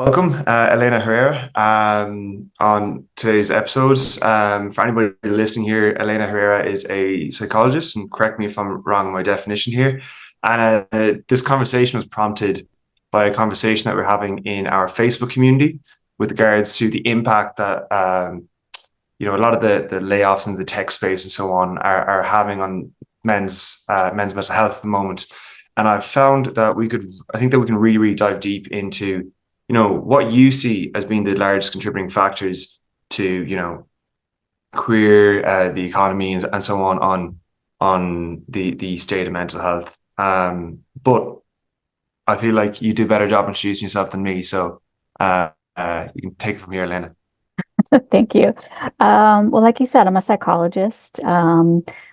Welcome, Elena Herrera, on today's episode. For anybody listening here, Elena Herrera is a psychologist, and correct me if I'm wrong in my definition here. And this conversation was prompted by a conversation that we're having in our Facebook community with regards to the impact that a lot of the layoffs in the tech space and so on are having on men's mental health at the moment. And I've found that I think that we can really dive deep into what you see as being the largest contributing factors to, career, the economy, and so on the state of mental health. But I feel like you do a better job introducing yourself than me. So you can take it from here, Elena. Thank you. Well, like you said, I'm a psychologist,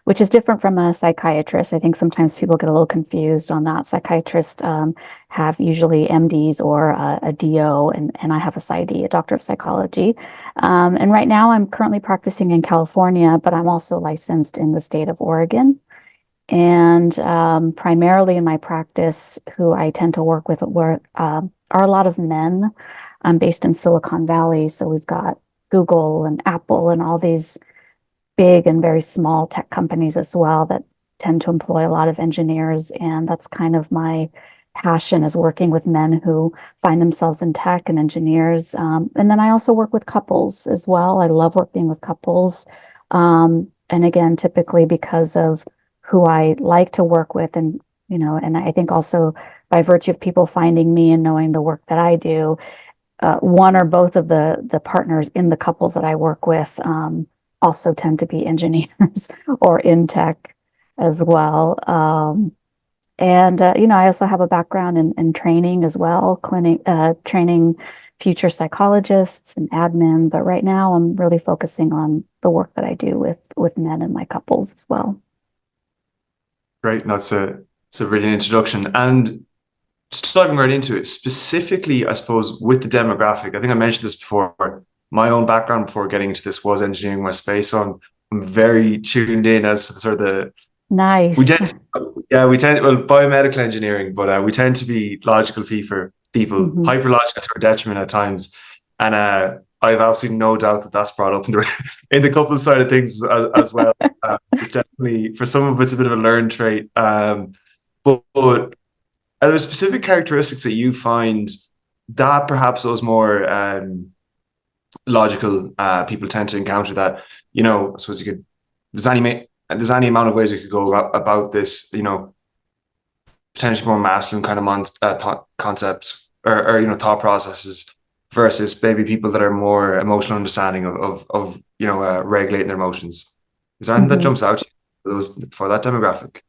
which is different from a psychiatrist. I think sometimes people get a little confused on that. Psychiatrists have usually MDs or a DO, and I have a PsyD, a doctor of psychology. And right now I'm currently practicing in California, but I'm also licensed in the state of Oregon. And primarily in my practice, who I tend to work with are a lot of men. I'm based in Silicon Valley, so we've got Google and Apple and all these big and very small tech companies as well that tend to employ a lot of engineers. And that's kind of my passion, is working with men who find themselves in tech and engineers. And then I also work with couples as well. I love working with couples. And again, typically because of who I like to work with, and I think also by virtue of people finding me and knowing the work that I do, one or both of the partners in the couples that I work with also tend to be engineers or in tech as well. I also have a background in training as well, training future psychologists and admin. But right now, I'm really focusing on the work that I do with men and my couples as well. Great. That's a brilliant introduction. And just diving right into it, specifically, I suppose, with the demographic, I think I mentioned this before. My own background before getting into this was engineering my space, so I'm very tuned in as sort of the we Nice. tend well, biomedical engineering, but we tend to be logical people, hmm hyper logical to our detriment at times, and I have absolutely no doubt that that's brought up in the couple side of things as well. It's definitely, for some of it's a bit of a learned trait, but are there specific characteristics that you find that perhaps those more logical people tend to encounter that, I suppose there's any amount of ways we could go about this, potentially more masculine kind of concepts or thought processes versus maybe people that are more emotional understanding of regulating their emotions. Is there anything that hmm jumps out to you for that demographic?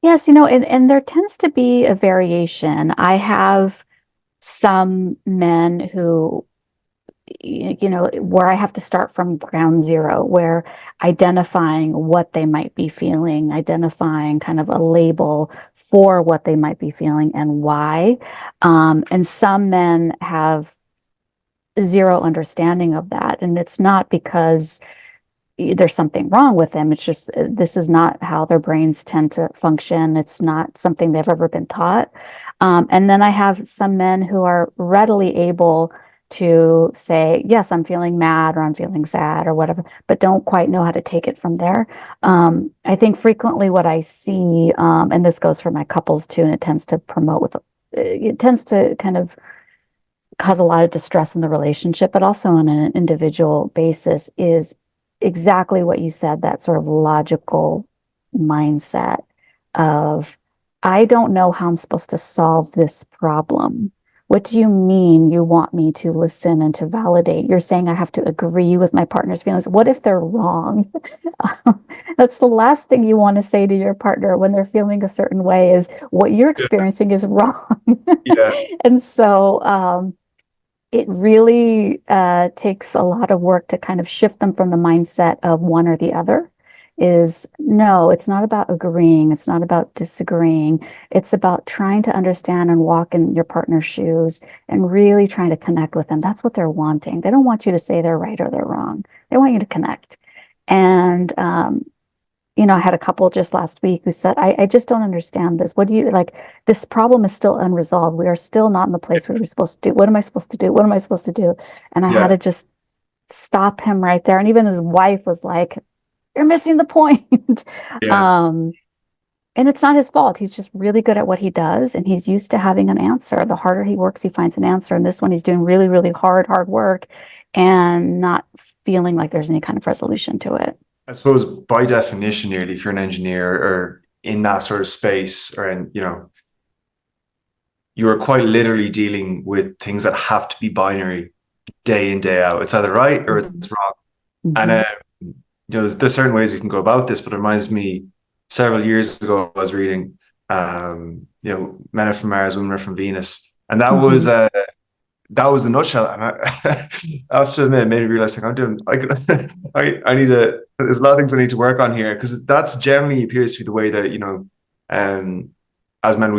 Yes, and there tends to be a variation. I have some men who, where I have to start from ground zero, where identifying what they might be feeling, identifying kind of a label for what they might be feeling and why. And some men have zero understanding of that. And it's not because there's something wrong with them. It's just this is not how their brains tend to function. It's not something they've ever been taught. And then I have some men who are readily able to say, yes, I'm feeling mad or I'm feeling sad or whatever, but don't quite know how to take it from there. I think frequently what I see, and this goes for my couples too, and it tends to kind of cause a lot of distress in the relationship, but also on an individual basis, is exactly what you said, that sort of logical mindset of, I don't know how I'm supposed to solve this problem. What do you mean you want me to listen and to validate? You're saying I have to agree with my partner's feelings. What if they're wrong? That's the last thing you want to say to your partner when they're feeling a certain way, is what you're Yeah. experiencing is wrong. Yeah. And so it really takes a lot of work to kind of shift them from the mindset of one or the other. Is no, it's not about agreeing. It's not about disagreeing. It's about trying to understand and walk in your partner's shoes and really trying to connect with them. That's what they're wanting. They don't want you to say they're right or they're wrong. They want you to connect. And I had a couple just last week who said, I just don't understand this. What do you like? This problem is still unresolved. We are still not in the place where we're supposed to do. What am I supposed to do? What am I supposed to do? And I had Yeah. to just stop him right there. And even his wife was like, you're missing the point. Yeah. um, and it's not his fault. He's just really good at what he does, and he's used to having an answer. The harder he works, he finds an answer. And this one, he's doing really, really hard work and not feeling like there's any kind of resolution to it. I suppose by definition, nearly if you're an engineer or in that sort of space, or in, you are quite literally dealing with things that have to be binary day in, day out. It's either right or Mhm. it's wrong. And Mhm. there's certain ways we can go about this, but it reminds me several years ago I was reading, Men Are From Mars, Women Are From Venus, and Mhm. that was the nutshell. And I have to admit, it made me realize like I'm doing like I need to. There's a lot of things I need to work on here because that's generally appears to be the way that um, as men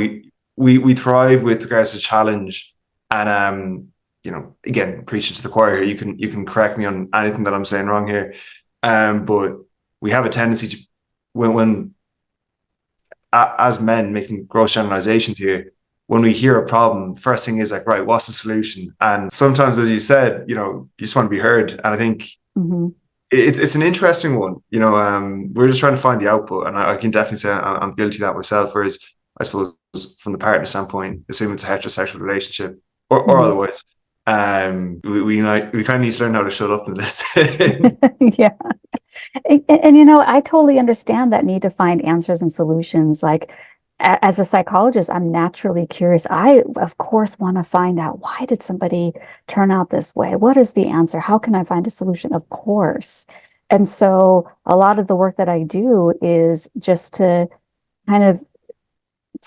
we thrive with regards to challenge, and again, preaching to the choir here. You can correct me on anything that I'm saying wrong here, but we have a tendency to when as men making gross generalizations here, when we hear a problem, first thing is like, right, what's the solution? And sometimes, as you said, you just want to be heard. And I think Mhm. it's an interesting one. We're just trying to find the output, and I can definitely say I'm guilty of that myself. Whereas I suppose from the partner standpoint, assuming it's a heterosexual relationship or Mhm. otherwise, we kind of need to learn how to shut up and listen. Yeah. And, I totally understand that need to find answers and solutions. Like, as a psychologist, I'm naturally curious. I, of course, want to find out, why did somebody turn out this way? What is the answer? How can I find a solution? Of course. And so a lot of the work that I do is just to kind of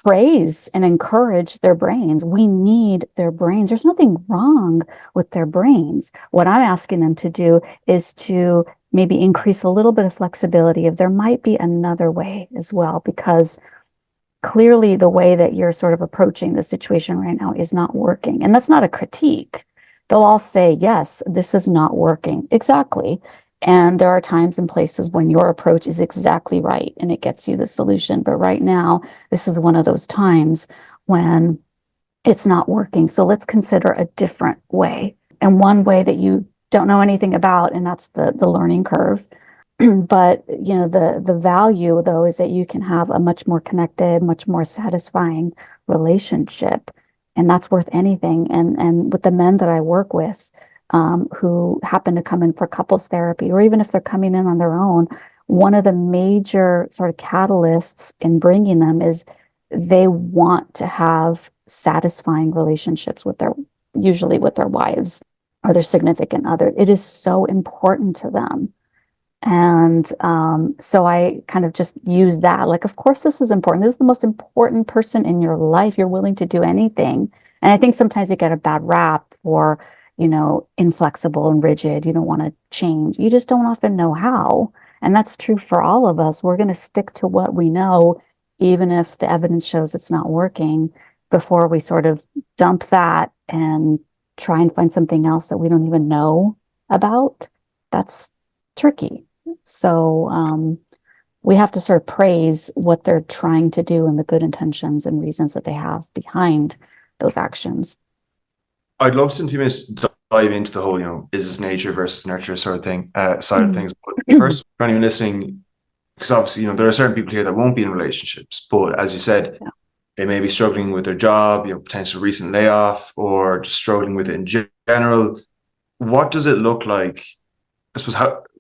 praise and encourage their brains. We need their brains. There's nothing wrong with their brains. What I'm asking them to do is to maybe increase a little bit of flexibility if there might be another way as well, because clearly the way that you're sort of approaching the situation right now is not working. And that's not a critique. They'll all say, yes, this is not working. Exactly. And there are times and places when your approach is exactly right and it gets you the solution. But right now, this is one of those times when it's not working. So let's consider a different way. And one way that you don't know anything about, and that's the learning curve. But the value though is that you can have a much more connected, much more satisfying relationship, and that's worth anything. And with the men that I work with, who happen to come in for couples therapy, or even if they're coming in on their own, one of the major sort of catalysts in bringing them is they want to have satisfying relationships with their, usually with their wives or their significant other. It is so important to them. And so I kind of just use that. Like, of course, this is important. This is the most important person in your life. You're willing to do anything. And I think sometimes you get a bad rap for, inflexible and rigid. You don't want to change. You just don't often know how. And that's true for all of us. We're going to stick to what we know, even if the evidence shows it's not working, before we sort of dump that and try and find something else that we don't even know about. That's tricky. So we have to sort of praise what they're trying to do and the good intentions and reasons that they have behind those actions. I'd love to dive into the whole, is this nature versus nurture sort of thing, side of Mhm. things. But first, for anyone listening, because obviously, there are certain people here that won't be in relationships, but as you said, Yeah. they may be struggling with their job, potential recent layoff, or just struggling with it in general. What does it look like? I suppose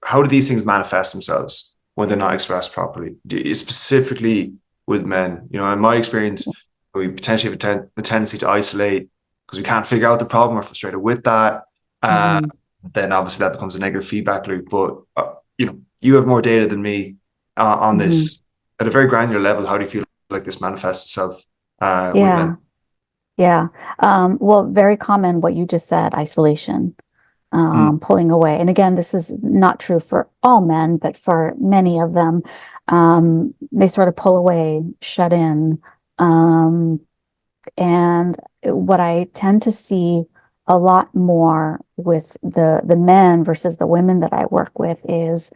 how do these things manifest themselves when they're not expressed properly? Specifically with men, in my experience, we potentially have a tendency to isolate because we can't figure out the problem. We're frustrated with that. Uh, Mhm. then obviously that becomes a negative feedback loop. But you have more data than me on Mhm. this at a very granular level. How do you feel like this manifests itself with men? Yeah. Yeah. Well, very common what you just said, isolation, Mm, pulling away. And again, this is not true for all men, but for many of them, they sort of pull away, shut in. Um, And what I tend to see a lot more with the men versus the women that I work with is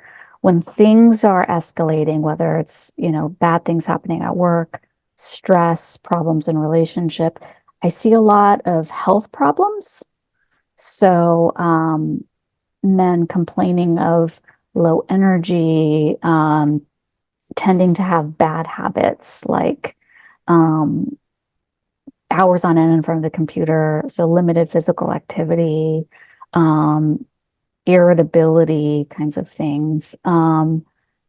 when things are escalating, whether it's, bad things happening at work, stress, problems in relationship, I see a lot of health problems. So, men complaining of low energy, tending to have bad habits like um, hours on end in front of the computer, so limited physical activity, um, irritability kinds of things.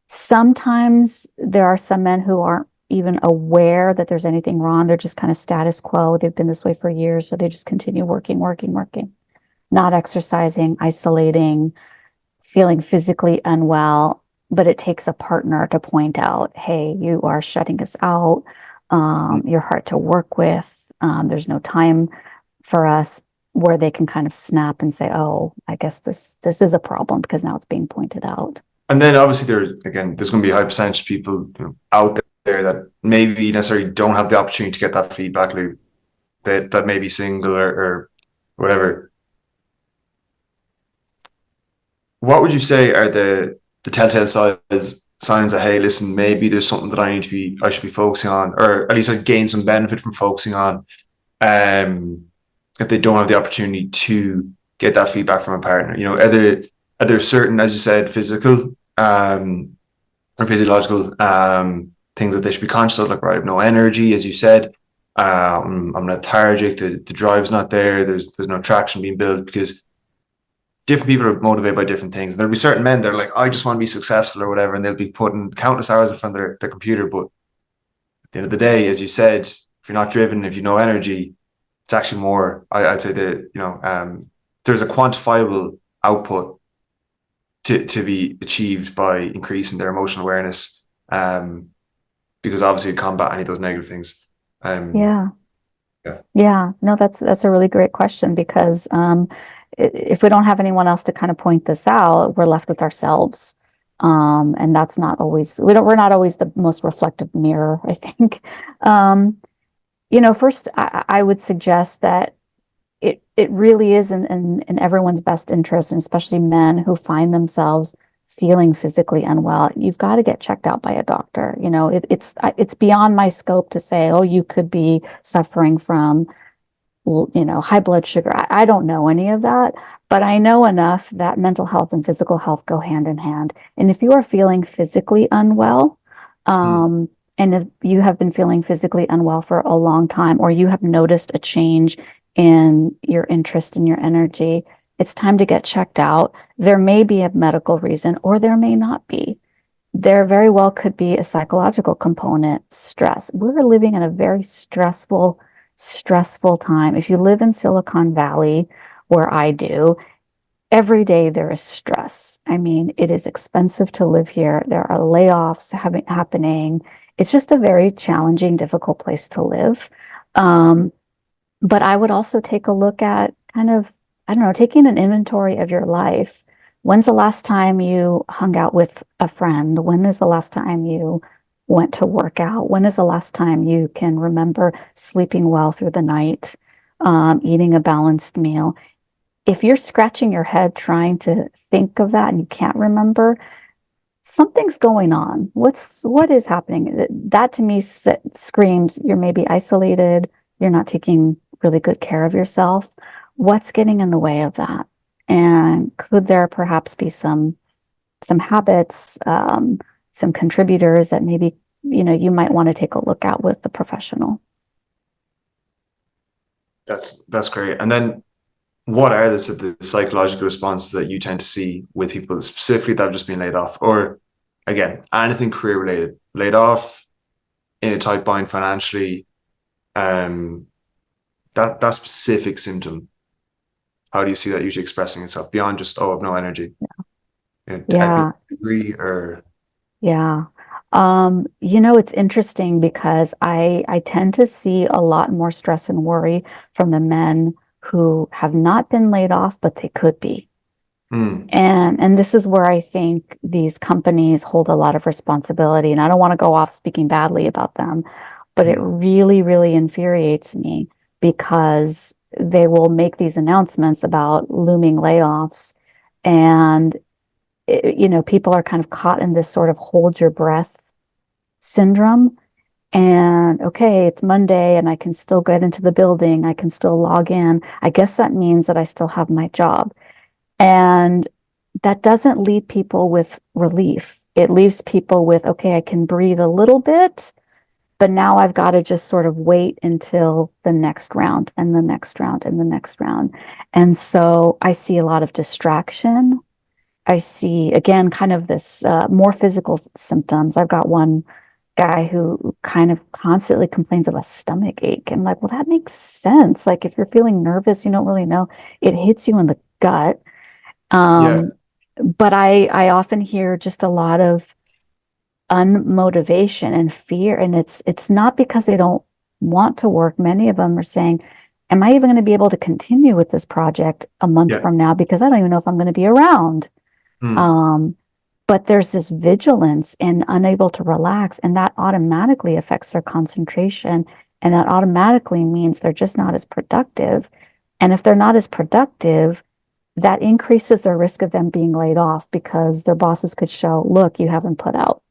Sometimes there are some men who aren't even aware that there's anything wrong. They're just kind of status quo. They've been this way for years, so they just continue working, working, working, not exercising, isolating, feeling physically unwell. But it takes a partner to point out, hey, you are shutting us out. You're hard to work with. There's no time for us, where they can kind of snap and say, oh, I guess this is a problem because now it's being pointed out. And then obviously there's going to be a high percentage of people, out there that maybe necessarily don't have the opportunity to get that feedback loop, that may be single or whatever. What would you say are the telltale signs that, hey, listen, maybe there's something that I should be focusing on, or at least I gain some benefit from focusing on, um, if they don't have the opportunity to get that feedback from a partner? Are there certain, as you said, physical or physiological things that they should be conscious of, like, right, I have no energy, as you said, I'm lethargic, the drive's not there, there's no traction being built, because different people are motivated by different things. And there'll be certain men that are like, I just want to be successful or whatever, and they'll be putting countless hours in front of their computer. But at the end of the day, as you said, if you're not driven, if you know energy, it's actually more. I'd say that there's a quantifiable output to be achieved by increasing their emotional awareness, because obviously you combat any of those negative things. Yeah. Yeah. Yeah. No, that's a really great question because if we don't have anyone else to kind of point this out, we're left with ourselves. And that's not always, we're not always the most reflective mirror, I think. First I would suggest that it really is in everyone's best interest, and especially men who find themselves feeling physically unwell. You've got to get checked out by a doctor. It's beyond my scope to say, oh, you could be suffering from high blood sugar. I don't know any of that, but I know enough that mental health and physical health go hand in hand. And if you are feeling physically unwell, Mm. and if you have been feeling physically unwell for a long time, or you have noticed a change in your interest and your energy, it's time to get checked out. There may be a medical reason, or there may not be. There very well could be a psychological component, stress. We're living in a very stressful time. If you live in Silicon Valley, where I do, every day there is stress. I mean, it is expensive to live here. There are layoffs happening. It's just a very challenging, difficult place to live. But I would also take a look at kind of, I don't know, taking an inventory of your life. When's the last time you hung out with a friend? When is the last time you went to work out? When is the last time you can remember sleeping well through the night, eating a balanced meal? If you're scratching your head trying to think of that and you can't remember, something's going on. What is happening? That to me screams you're maybe isolated, you're not taking really good care of yourself. What's getting in the way of that? And could there perhaps be some habits, some contributors that maybe you might want to take a look at with the professional? That's great. And then, what are the psychological responses that you tend to see with people specifically that have just been laid off, or again, anything career related, laid off, in a tight bind financially, um, that specific symptom? How do you see that usually expressing itself beyond just, oh, I've no energy? I'd be Yeah, angry or. yeah. It's interesting because I tend to see a lot more stress and worry from the men who have not been laid off, but they could be. Mm. And this is where I think these companies hold a lot of responsibility. And I don't want to go off speaking badly about them, but it Mm. really, really infuriates me because they will make these announcements about looming layoffs. And people are kind of caught in this sort of hold your breath syndrome. And okay, it's Monday and I can still get into the building. I can still log in. I guess that means that I still have my job. And that doesn't leave people with relief. It leaves people with, okay, I can breathe a little bit, but now I've got to just sort of wait until the next round and the next round and the next round. And so I see a lot of distraction. I see, again, kind of this more physical symptoms. I've got one guy who kind of constantly complains of a stomach ache. And like, well, that makes sense. Like if you're feeling nervous, you don't really know, it hits you in the gut. Yeah, But I often hear just a lot of unmotivation and fear. And it's not because they don't want to work. Many of them are saying, am I even going to be able to continue with this project a month yeah. from now? Because I don't even know if I'm going to be around. Mm. Um, but there's this vigilance and unable to relax, and that automatically affects their concentration. And that automatically means they're just not as productive. And if they're not as productive, that increases their risk of them being laid off because their bosses could show, look, you haven't put out,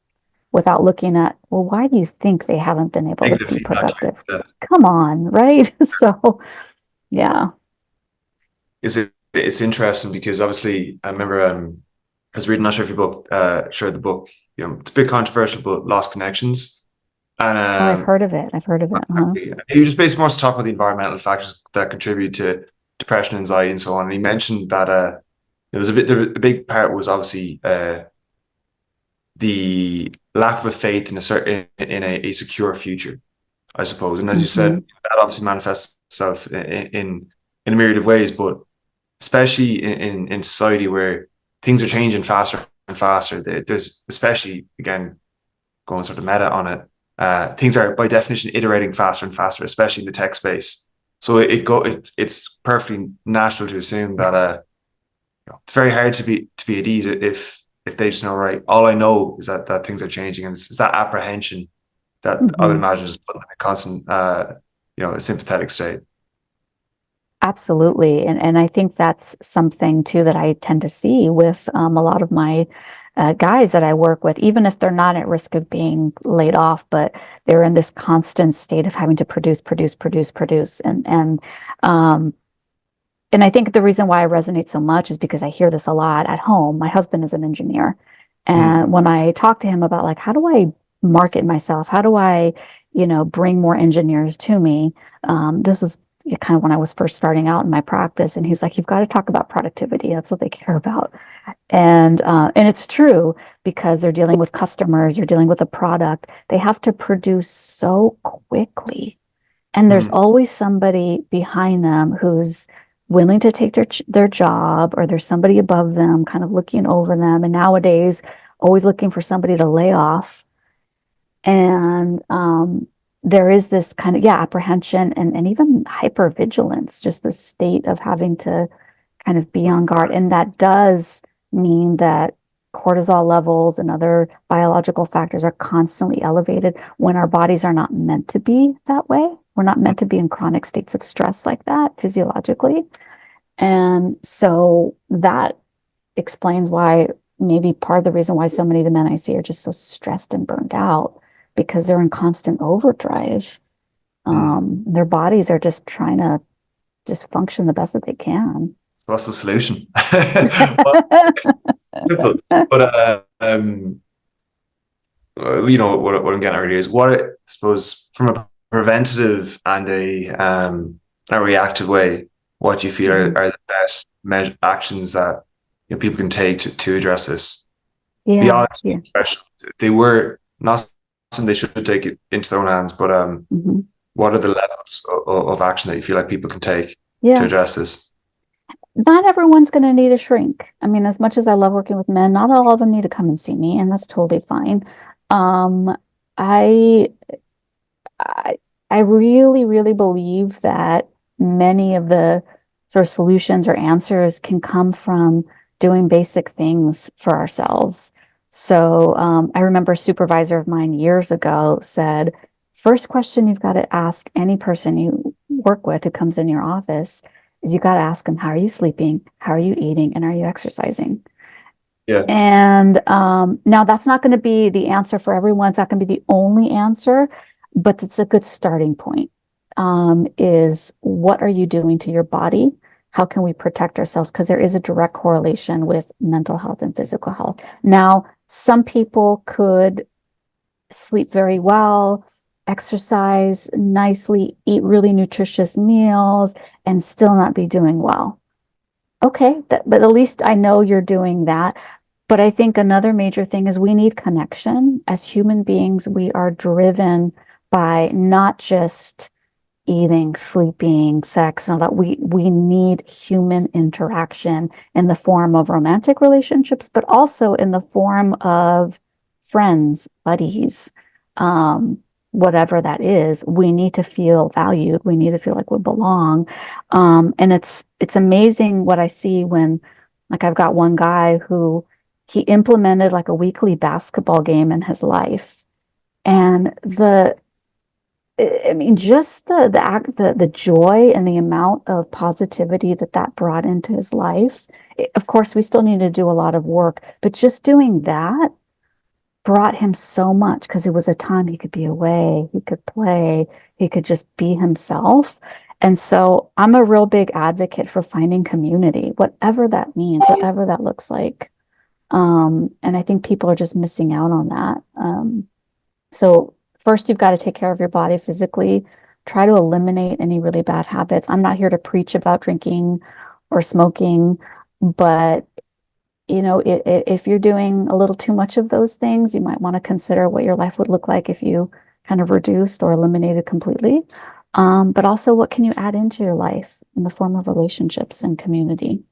without looking at, well, why do you think they haven't been able to Negative be feedback. productive? Yeah. Come on, right? So, yeah. It's interesting because obviously I remember I was reading, not sure if your book shared the book, it's a bit controversial, but Lost Connections. And Oh, I've heard of it. I've heard of it. Uh-huh. he just basically wants to talk about the environmental factors that contribute to depression, anxiety, and so on. And he mentioned that a big part was obviously the lack of a faith in a secure future, I suppose. And as you said, Mm-hmm. that obviously manifests itself in a myriad of ways, but especially in society where things are changing faster and faster. There's especially, again, going sort of meta on it. Things are by definition iterating faster and faster, especially in the tech space. So it's perfectly natural to assume that it's very hard to be at ease if they just know, right. All I know is that things are changing, and it's that apprehension that I would Mm-hmm. imagine is put in a constant a sympathetic state. Absolutely. And I think that's something too that I tend to see with a lot of my guys that I work with, even if they're not at risk of being laid off, but they're in this constant state of having to produce, produce, produce, produce. Um, and I think the reason why I resonate so much is because I hear this a lot at home. My husband is an engineer. Mm, And when I talk to him about like, how do I market myself? How do I, bring more engineers to me? This is kind of when I was first starting out in my practice. And he's like, you've got to talk about productivity. That's what they care about. And it's true because they're dealing with customers, you're dealing with a product. They have to produce so quickly. And there's mm, always somebody behind them who's willing to take their job, or there's somebody above them kind of looking over them. And nowadays, always looking for somebody to lay off. And there is this kind of, yeah, apprehension and even hypervigilance, just the state of having to kind of be on guard. And that does mean that cortisol levels and other biological factors are constantly elevated when our bodies are not meant to be that way. We're not meant to be in chronic states of stress like that physiologically. And so that explains why, maybe part of the reason why so many of the men I see are just so stressed and burned out, because they're in constant overdrive. mm. Their bodies are just trying to just function the best that they can. What's the solution? Well, simple, but what I'm getting at really is what I suppose from a preventative and a reactive way. What do you feel Mhm. are the best actions that people can take to address this? Yeah, Beyond yeah. professionals, they were not something they should take it into their own hands, but Hmm. what are the levels of action that you feel like people can take to Yeah. address this? Not everyone's going to need a shrink. I mean, as much as I love working with men, not all of them need to come and see me, and that's totally fine. Um, I I, I really, really believe that many of the sort of solutions or answers can come from doing basic things for ourselves. So I remember a supervisor of mine years ago said, first question you've got to ask any person you work with who comes in your office is you got to ask them, how are you sleeping? How are you eating? And are you exercising? Yeah. And now that's not going to be the answer for everyone. It's not going to be the only answer, but it's a good starting point. Is what are you doing to your body? How can we protect ourselves? Because there is a direct correlation with mental health and physical health. Now, some people could sleep very well, exercise nicely, eat really nutritious meals, and still not be doing well. Okay, but at least I know you're doing that. But I think another major thing is we need connection. As human beings, we are driven by not just eating, sleeping, sex, and all that. We need human interaction in the form of romantic relationships, but also in the form of friends, buddies, um, whatever that is. We need to feel valued. We need to feel like we belong. And it's amazing what I see when, like, I've got one guy who he implemented like a weekly basketball game in his life. And I mean, just the joy and the amount of positivity that that brought into his life. Of course, we still need to do a lot of work, but just doing that brought him so much because it was a time he could be away, he could play, he could just be himself. And so I'm a real big advocate for finding community, whatever that means, whatever that looks like. And I think people are just missing out on that. So first, you've got to take care of your body physically. Try to eliminate any really bad habits. I'm not here to preach about drinking or smoking, but if you're doing a little too much of those things, you might want to consider what your life would look like if you kind of reduced or eliminated completely. But also, what can you add into your life in the form of relationships and community?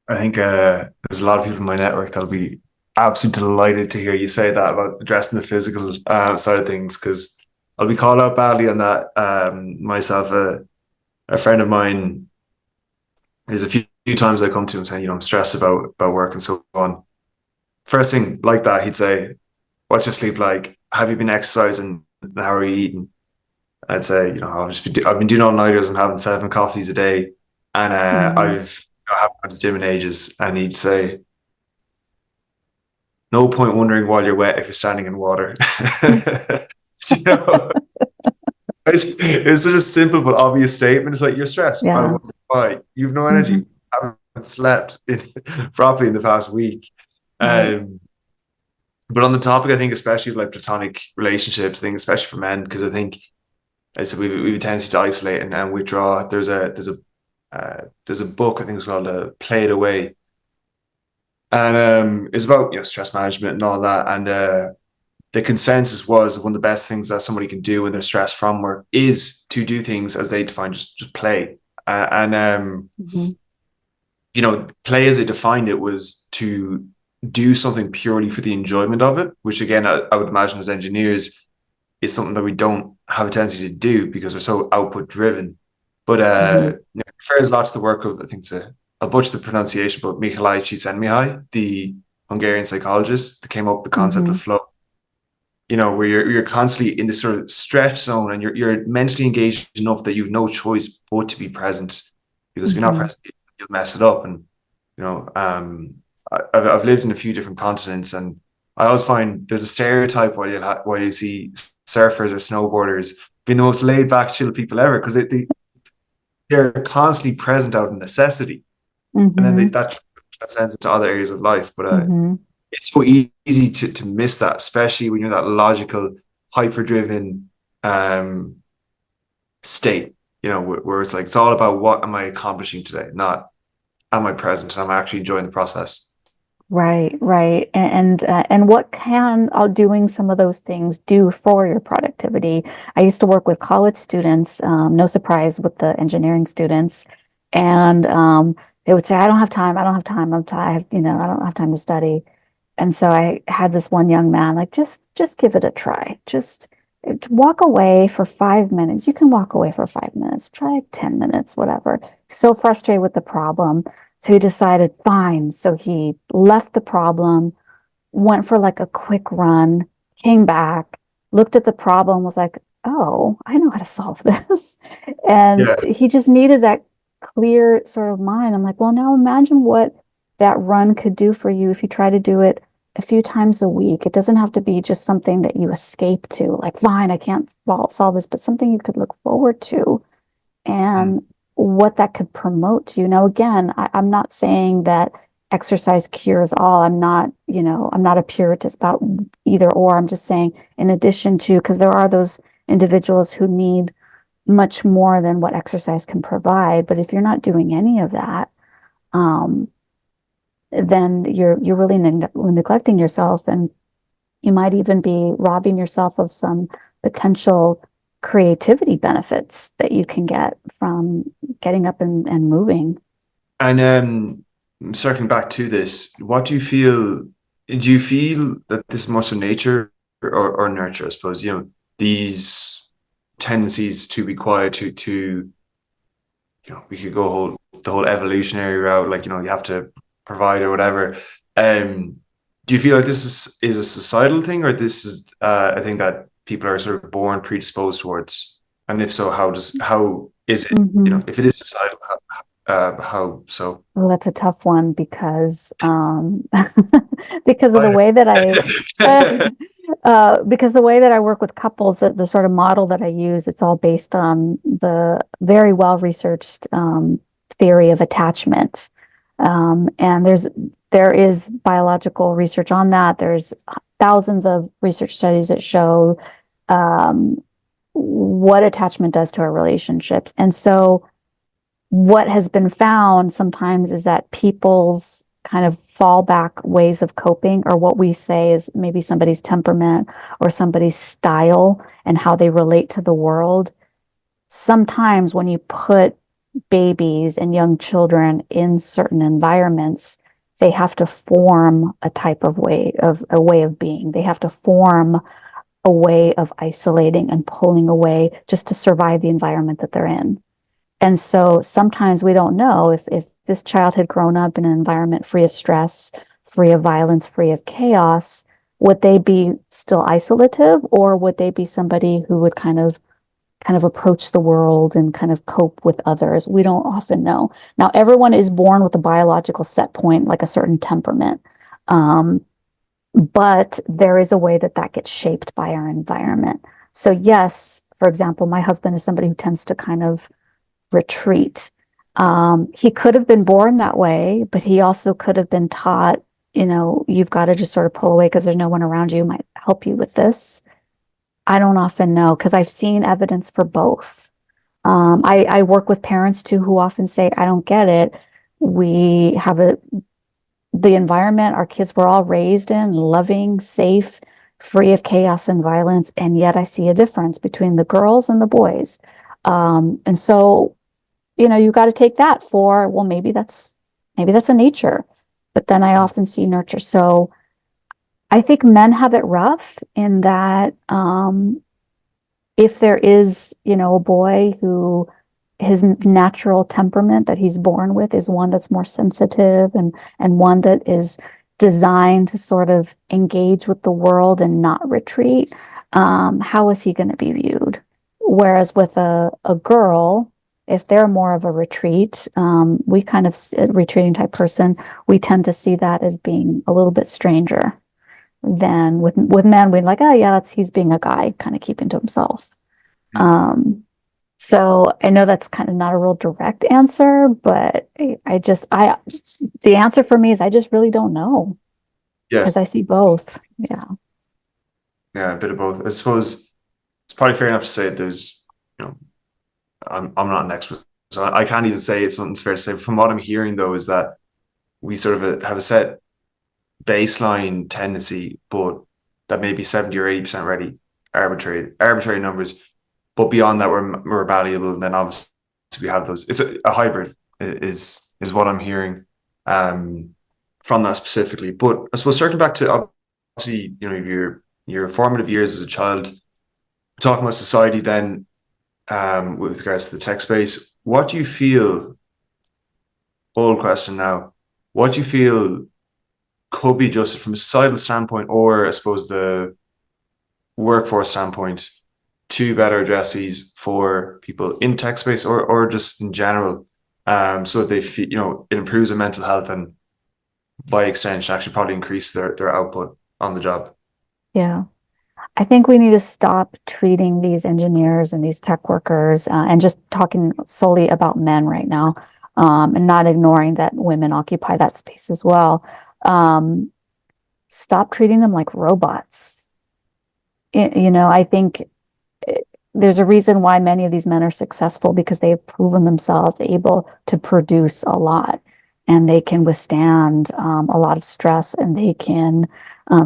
I think there's a lot of people in my network that'll be absolutely delighted to hear you say that about addressing the physical side of things, because I'll be called out badly on that myself. A friend of mine, there's a few times I come to him saying, I'm stressed about work and so on. First thing like that, he'd say, "What's your sleep like? Have you been exercising? And how are you eating?" I'd say, I've been doing all nighters and having 7 coffees a day, and Mm-hmm. I haven't gone to the gym in ages. And he'd say, "No point wondering while you're wet if you're standing in water." you know, it's such a simple but obvious statement. It's like, you're stressed. I Yeah. wonder why. You've no Mm-hmm. energy. Haven't slept properly in the past week. Right. Um, but on the topic, I think especially of like platonic relationships, thing, especially for men, because I think I said we've a tendency to isolate and withdraw. There's a book I think it's called "Play It Away," and it's about stress management and all that. And the consensus was one of the best things that somebody can do when they're stressed from work is to do things as they define, just play. And Mm-hmm. play as they defined it was to do something purely for the enjoyment of it, which again I would imagine as engineers is something that we don't have a tendency to do because we're so output driven. But Mm-hmm. it refers a lot to the work of, I think I'll butcher the pronunciation, but Mihaly Csikszentmihalyi, the Hungarian psychologist that came up with the concept Mm-hmm. of flow. Where you're constantly in this sort of stretch zone and you're mentally engaged enough that you've no choice but to be present. Because if you're not Mm-hmm. present, you'll mess it up. And I've lived in a few different continents, and I always find there's a stereotype while you see surfers or snowboarders being the most laid back, chill people ever because they're constantly present out of necessity, and then Mm-hmm. that transcends into other areas of life. But Mm-hmm. it's so easy to miss that, especially when you're that logical, hyper driven um, state. Where it's like it's all about what am I accomplishing today, not am I present and am I actually enjoying the process. Right, right. And what can doing some of those things do for your productivity? I used to work with college students, no surprise with the engineering students, and they would say, "I don't have time. I don't have time. I'm tired. I don't have time to study." And so I had this one young man, like, just give it a try. Just walk away for 5 minutes. You can walk away for 5 minutes. Try 10 minutes, whatever. So frustrated with the problem. So he decided, fine. So he left the problem, went for like a quick run, came back, looked at the problem, was like, oh, I know how to solve this. And Yeah, he just needed that clear sort of mind. I'm like, well, now imagine what that run could do for you if you try to do it a few times a week. It doesn't have to be just something that you escape to, like, fine, I can't solve this, but something you could look forward to Mm. and what that could promote you. Now, again, I'm not saying that exercise cures all. I'm not a purist about either or. I'm just saying, in addition to, because there are those individuals who need much more than what exercise can provide. But if you're not doing any of that, um, then you're really neglecting yourself, and you might even be robbing yourself of some potential creativity benefits that you can get from getting up and moving. And circling back to this, what do you feel? Do you feel that this is more so nature or nurture? I suppose these tendencies to be quiet, to we could go the whole evolutionary route, like you have to provide or whatever. Um, do you feel like this is a societal thing, or this is a thing that people are sort of born predisposed towards? And if so, how is it? Mhm. If it is societal, how so? Well, that's a tough one because because of the way that because the way that I work with couples, the sort of model that I use, it's all based on the very well researched theory of attachment. And there is biological research on that. There's thousands of research studies that show um, what attachment does to our relationships. And so what has been found sometimes is that people's kind of fallback ways of coping, or what we say is maybe somebody's temperament or somebody's style and how they relate to the world. Sometimes when you put babies and young children in certain environments, they have to form a way of being. They have to form a way of isolating and pulling away just to survive the environment that they're in. And so sometimes we don't know if this child had grown up in an environment free of stress, free of violence, free of chaos, would they be still isolative, or would they be somebody who would kind of approach the world and kind of cope with others? We don't often know. Now, everyone is born with a biological set point, like a certain temperament. Um, but there is a way that that gets shaped by our environment. So yes, for example, my husband is somebody who tends to kind of retreat. He could have been born that way, but he also could have been taught, you've got to just sort of pull away because there's no one around you who might help you with this. I don't often know because I've seen evidence for both. I work with parents too who often say, I don't get it. We have the environment our kids were all raised in, loving, safe, free of chaos and violence, and yet I see a difference between the girls and the boys. And so you got to take that for, well, maybe that's a nature, but then I often see nurture. So I think men have it rough in that if there is, a boy who his natural temperament that he's born with is one that's more sensitive and one that is designed to sort of engage with the world and not retreat, how is he going to be viewed? Whereas with a girl, if they're more of a retreat, we kind of a retreating type person, we tend to see that as being a little bit stranger than with men. We're like, oh yeah, he's being a guy, kind of keeping to himself. Um, so I know that's kind of not a real direct answer, but the answer for me is I just really don't know Yeah, because I see both. Yeah. yeah, a bit of both. I suppose it's probably fair enough to say that there's, you know, I'm not an expert, so I can't even say if something's fair to say. From what I'm hearing though, is that we sort of have a set baseline tendency, but that maybe 70 or 80% ready, arbitrary numbers. But beyond that, we're malleable, and then obviously we have those. It's a hybrid is what I'm hearing from that specifically. But I suppose circling back to obviously your formative years as a child, talking about society then with regards to the tech space, what do you feel? Old question now. What do you feel could be adjusted from a societal standpoint, or I suppose the workforce standpoint, to better address these for people in tech space or just in general, so that they feel, it improves their mental health and by extension actually probably increase their output on the job. Yeah. I think we need to stop treating these engineers and these tech workers and just talking solely about men right now, and not ignoring that women occupy that space as well. Um, Stop treating them like robots. I think there's a reason why many of these men are successful because they have proven themselves able to produce a lot and they can withstand a lot of stress and they can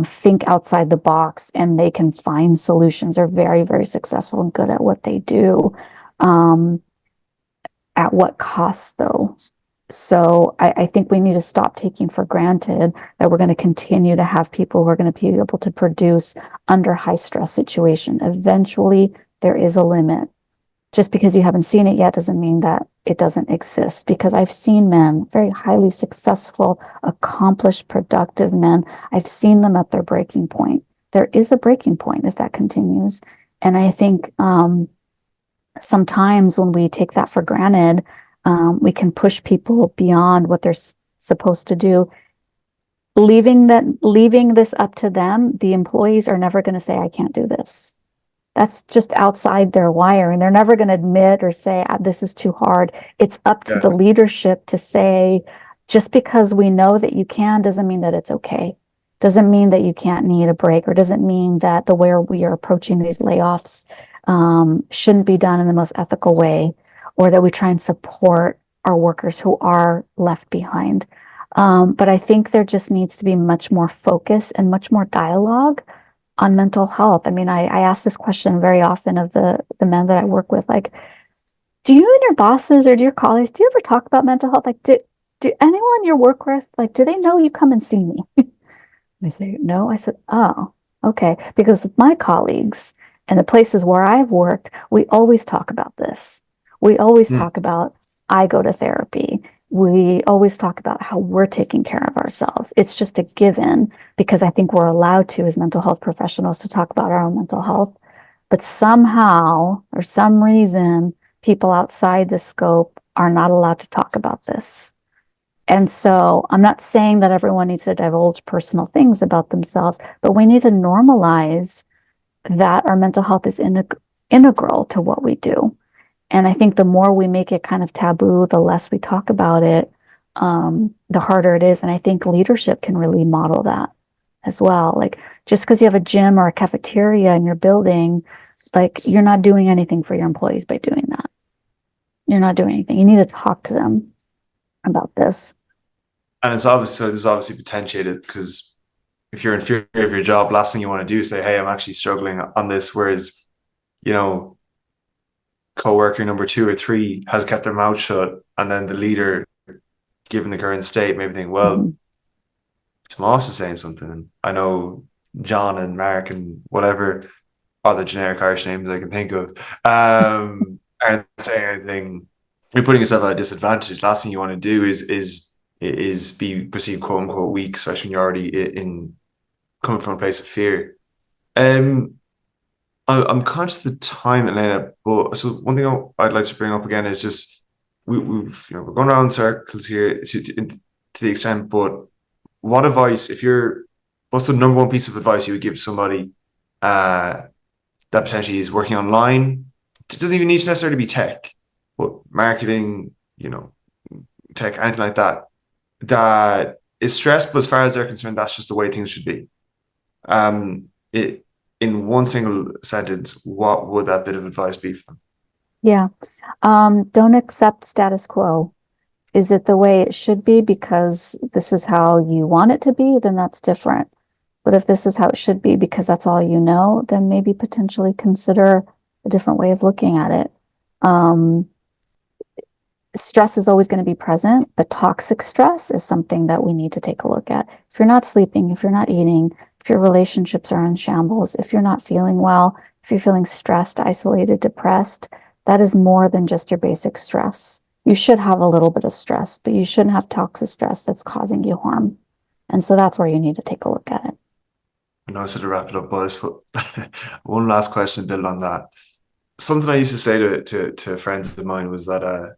think outside the box and they can find solutions. They're very, very successful and good at what they do. Um, at what cost, though? So I think we need to stop taking for granted that we're going to continue to have people who are going to be able to produce under high stress situation. Eventually, there is a limit. Just because you haven't seen it yet doesn't mean that it doesn't exist. Because I've seen men, very highly successful, accomplished, productive men. I've seen them at their breaking point. There is a breaking point if that continues. And I think sometimes when we take that for granted, we can push people beyond what they're supposed to do. Leaving this up to them, the employees are never going to say, I can't do this. That's just outside their wiring. They're never going to admit or say, this is too hard. It's up to Yeah. the leadership to say, just because we know that you can doesn't mean that it's okay. Doesn't mean that you can't need a break, or doesn't mean that the way we are approaching these layoffs shouldn't be done in the most ethical way, or that we try and support our workers who are left behind. But I think there just needs to be much more focus and much more dialogue on mental health. I mean, I ask this question very often of the men that I work with, like, do you and your bosses or do your colleagues, do you ever talk about mental health? Like, do anyone you work with, like, do they know you come and see me? They say, no. I said, oh, okay. Because with my colleagues and the places where I've worked, we always talk about this. We always Hmm. talk about, I go to therapy. We always talk about how we're taking care of ourselves. It's just a given because I think we're allowed to, as mental health professionals, to talk about our own mental health. But somehow, or some reason, people outside the scope are not allowed to talk about this. And so I'm not saying that everyone needs to divulge personal things about themselves, but we need to normalize that our mental health is integral to what we do. And I think the more we make it kind of taboo, the less we talk about it, the harder it is. And I think leadership can really model that as well. Like, just because you have a gym or a cafeteria in your building, like, you're not doing anything for your employees by doing that. You're not doing anything. You need to talk to them about this. And it's obvious, so this is obviously potentiated because if you're in fear of your job, last thing you want to do is say, hey, I'm actually struggling on this. Whereas, you know, coworker number two or three has kept their mouth shut, and then the leader, given the current state, maybe think, well, Mhm. Tomas is saying something. And I know John and Mark and whatever other generic Irish names I can think of aren't saying anything. You're putting yourself at a disadvantage. Last thing you want to do is be perceived quote unquote weak, especially when you're already in coming from a place of fear. Um, I'm conscious of the time, Elena, but so one thing I'd like to bring up again is just we're going around in circles here to the extent, but what advice, if you're, what's the number one piece of advice you would give somebody uh, that potentially is working online? It doesn't even need to necessarily be tech, but marketing, tech, anything like that, that is stressed, but as far as they're concerned, that's just the way things should be. It in one single sentence, what would that bit of advice be for them? Yeah. Don't accept status quo. Is it the way it should be because this is how you want it to be? Then that's different. But if this is how it should be because that's all you know, then maybe potentially consider a different way of looking at it. Um, Stress is always going to be present, but toxic stress is something that we need to take a look at. If you're not sleeping, if you're not eating, if your relationships are in shambles, if you're not feeling well, if you're feeling stressed, isolated, depressed, that is more than just your basic stress. You should have a little bit of stress, but you shouldn't have toxic stress that's causing you harm. And so that's where you need to take a look at it. I know I said to wrap it up, boys, but one last question to build on that. Something I used to say to friends of mine was that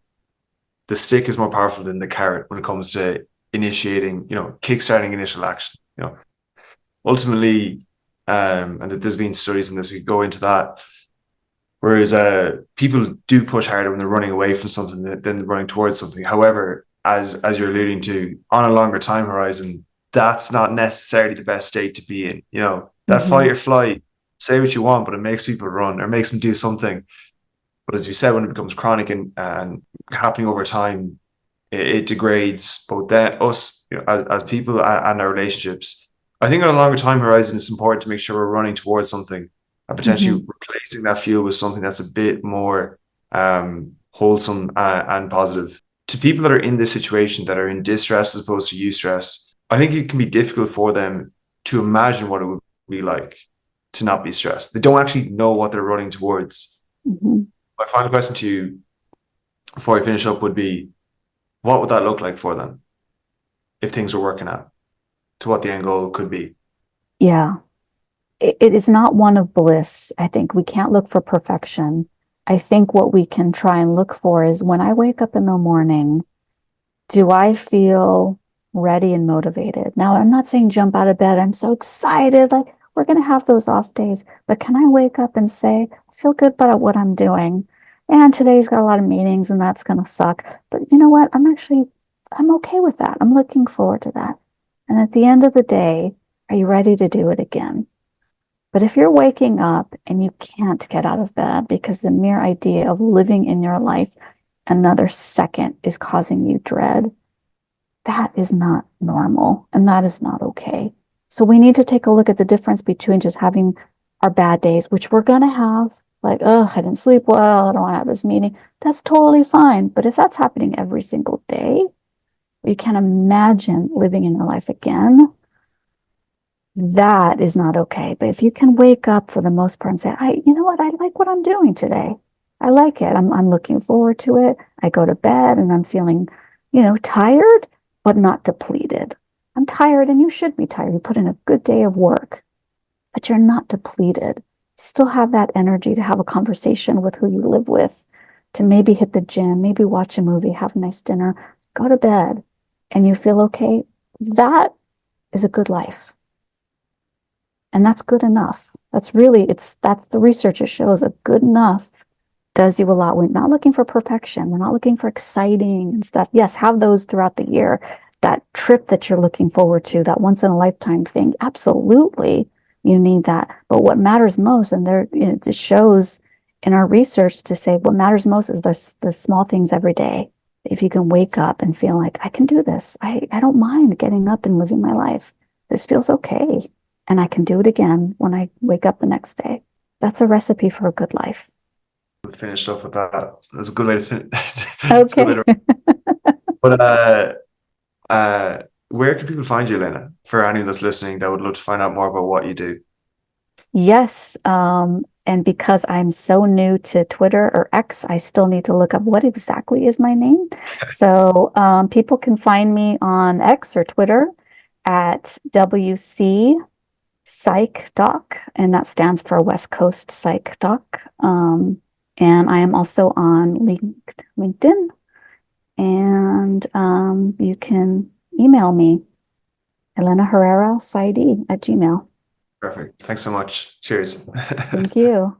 the stick is more powerful than the carrot when it comes to initiating, kickstarting initial action. Ultimately, and that there's been studies in this, we go into that. Whereas people do push harder when they're running away from something than they're running towards something. However, as you're alluding to, on a longer time horizon, that's not necessarily the best state to be in. That Hmm. fight or flight, say what you want, but it makes people run or makes them do something. But as you said, when it becomes chronic and happening over time, it degrades both us, as people and our relationships. I think on a longer time horizon, it's important to make sure we're running towards something and potentially Hmm. replacing that fuel with something that's a bit more wholesome and positive. To people that are in this situation, that are in distress as opposed to eustress, I think it can be difficult for them to imagine what it would be like to not be stressed. They don't actually know what they're running towards. Hmm. My final question to you before I finish up would be, what would that look like for them if things were working out to what the end goal could be? Yeah. It is not one of bliss. I think we can't look for perfection. I think what we can try and look for is when I wake up in the morning, do I feel ready and motivated? Now, I'm not saying jump out of bed. I'm so excited. Like, we're going to have those off days. But can I wake up and say, I feel good about what I'm doing? And today's got a lot of meetings and that's going to suck. But you know what? I'm okay with that. I'm looking forward to that. And at the end of the day, are you ready to do it again? But if you're waking up and you can't get out of bed because the mere idea of living in your life another second is causing you dread, that is not normal and that is not okay. So we need to take a look at the difference between just having our bad days, which we're going to have, like, oh, I didn't sleep well, I don't want to have this meeting. That's totally fine. But if that's happening every single day, you can't imagine living in your life again. That is not okay. But if you can wake up for the most part and say, you know what, I like what I'm doing today. I like it. I'm looking forward to it. I go to bed and I'm feeling, tired, but not depleted. I'm tired and you should be tired. You put in a good day of work, but you're not depleted. Still have that energy to have a conversation with who you live with, to maybe hit the gym, maybe watch a movie, have a nice dinner, go to bed, and you feel okay. That is a good life. And that's good enough. That's the research. It shows a good enough does you a lot. We're not looking for perfection. We're not looking for exciting and stuff. Yes, have those throughout the year. That trip that you're looking forward to, that once in a lifetime thing, absolutely, you need that. But what matters most, and it shows in our research to say what matters most is the small things every day. If you can wake up and feel like I can do this, I don't mind getting up and living my life. This feels okay and I can do it again when I wake up the next day. That's a recipe for a good life. Finished up with that. That's a good way to finish. It's a good way Okay. to. But uh, where can people find you, Elena? For anyone that's listening, that would love to find out more about what you do. Yes. And because I'm so new to Twitter or X, I still need to look up what exactly is my name. So people can find me on X or Twitter at WC Psych Doc, and that stands for West Coast Psych Doc. And I am also on LinkedIn, and you can email me, Elena Herrera, PsyD at Gmail. Perfect. Thanks so much. Cheers. Thank you.